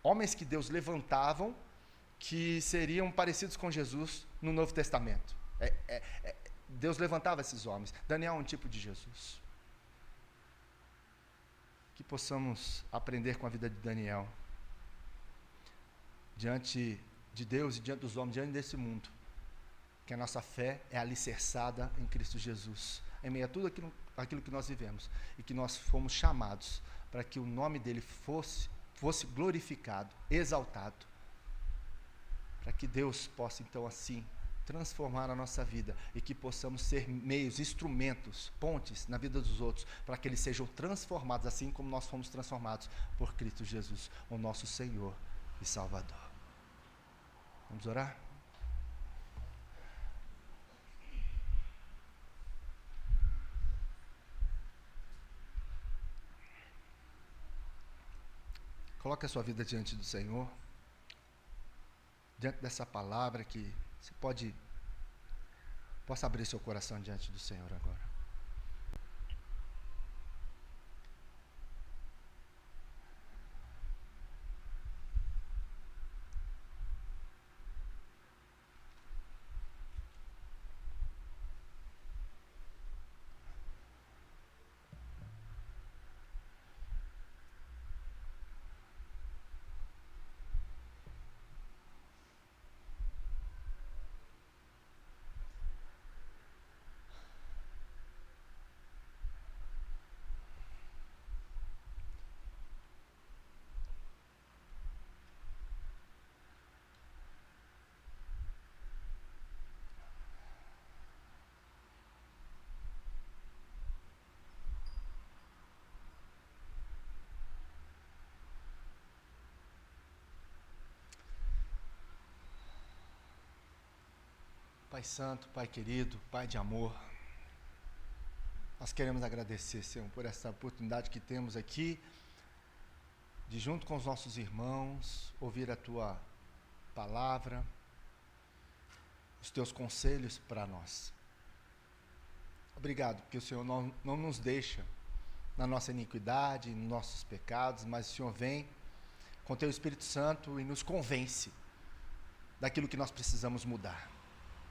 homens que Deus levantavam, que seriam parecidos com Jesus no Novo Testamento. Deus levantava esses homens. Daniel é um tipo de Jesus. Que possamos aprender com a vida de Daniel, diante de Deus e diante dos homens, diante desse mundo, que a nossa fé é alicerçada em Cristo Jesus, em meio a tudo aquilo que nós vivemos, e que nós fomos chamados para que o nome dele fosse glorificado, exaltado, para que Deus possa então assim transformar a nossa vida e que possamos ser meios, instrumentos, pontes na vida dos outros, para que eles sejam transformados assim como nós fomos transformados por Cristo Jesus, o nosso Senhor e Salvador. Vamos orar? Coloque a sua vida diante do Senhor, diante dessa palavra, que você possa abrir seu coração diante do Senhor agora. Pai Santo, Pai querido, Pai de amor, nós queremos agradecer, Senhor, por essa oportunidade que temos aqui, de junto com os nossos irmãos, ouvir a Tua palavra, os Teus conselhos para nós. Obrigado, porque o Senhor não nos deixa na nossa iniquidade, nos nossos pecados, mas o Senhor vem com o Teu Espírito Santo e nos convence daquilo que nós precisamos mudar.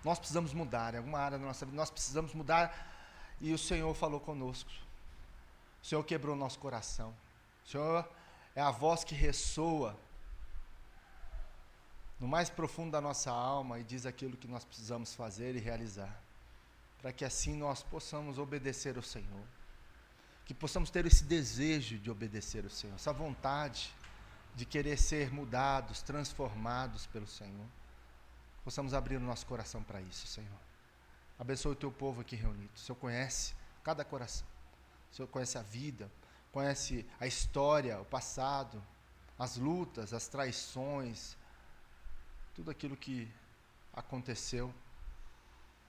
Nós precisamos mudar, em alguma área da nossa vida, nós precisamos mudar, e o Senhor falou conosco. O Senhor quebrou nosso coração. O Senhor é a voz que ressoa no mais profundo da nossa alma e diz aquilo que nós precisamos fazer e realizar, para que assim nós possamos obedecer ao Senhor, que possamos ter esse desejo de obedecer ao Senhor, essa vontade de querer ser mudados, transformados pelo Senhor. Possamos abrir o nosso coração para isso, Senhor. Abençoe o Teu povo aqui reunido. O Senhor conhece cada coração. O Senhor conhece a vida, conhece a história, o passado, as lutas, as traições, tudo aquilo que aconteceu.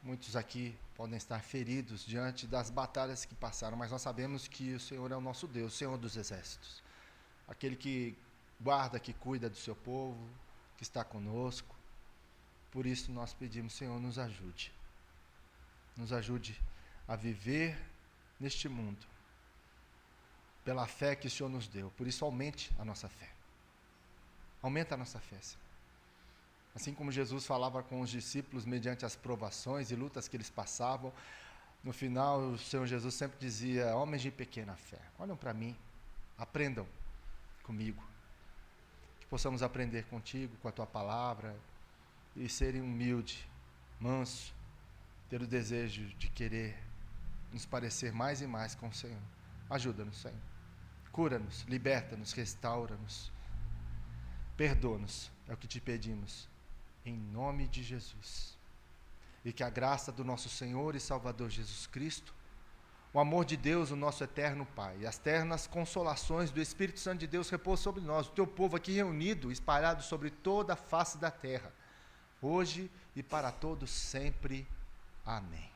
Muitos aqui podem estar feridos diante das batalhas que passaram, mas nós sabemos que o Senhor é o nosso Deus, o Senhor dos exércitos. Aquele que guarda, que cuida do seu povo, que está conosco. Por isso nós pedimos, Senhor, nos ajude. Nos ajude a viver neste mundo, pela fé que o Senhor nos deu. Por isso aumente a nossa fé. Aumenta a nossa fé, Senhor. Assim como Jesus falava com os discípulos mediante as provações e lutas que eles passavam, no final o Senhor Jesus sempre dizia: homens de pequena fé, olhem para mim, aprendam comigo. Que possamos aprender contigo, com a Tua palavra, e serem humilde, manso, ter o desejo de querer nos parecer mais e mais com o Senhor. Ajuda-nos, Senhor. Cura-nos, liberta-nos, restaura-nos. Perdoa-nos, é o que te pedimos, em nome de Jesus. E que a graça do nosso Senhor e Salvador Jesus Cristo, o amor de Deus, o nosso eterno Pai, e as ternas consolações do Espírito Santo de Deus repousem sobre nós, o Teu povo aqui reunido, espalhado sobre toda a face da terra, hoje e para todos sempre. Amém.